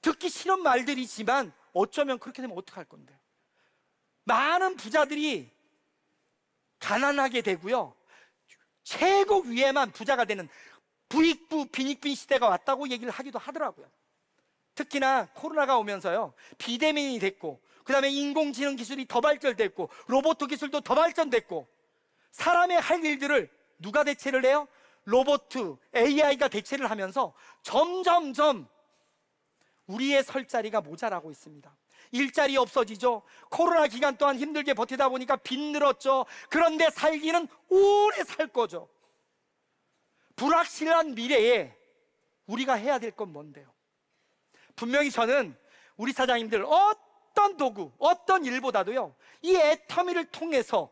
듣기 싫은 말들이지만 어쩌면 그렇게 되면 어떡할 건데. 많은 부자들이 가난하게 되고요, 최고 위에만 부자가 되는 부익부 빈익빈 시대가 왔다고 얘기를 하기도 하더라고요. 특히나 코로나가 오면서요, 비대면이 됐고, 그 다음에 인공지능 기술이 더 발전됐고, 로봇 기술도 더 발전됐고, 사람의 할 일들을 누가 대체를 해요? 로봇, AI가 대체를 하면서 점점점 우리의 설 자리가 모자라고 있습니다. 일자리 없어지죠. 코로나 기간 동안 힘들게 버티다 보니까 빚 늘었죠. 그런데 살기는 오래 살 거죠. 불확실한 미래에 우리가 해야 될 건 뭔데요? 분명히 저는 우리 사장님들 어떤 도구, 어떤 일보다도요, 이 애터미를 통해서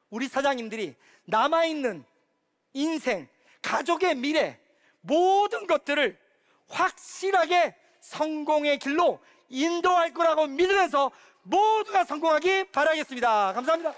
우리 사장님들이 남아있는 인생, 가족의 미래, 모든 것들을 확실하게 성공의 길로 인도할 거라고 믿으면서 모두가 성공하기 바라겠습니다. 감사합니다.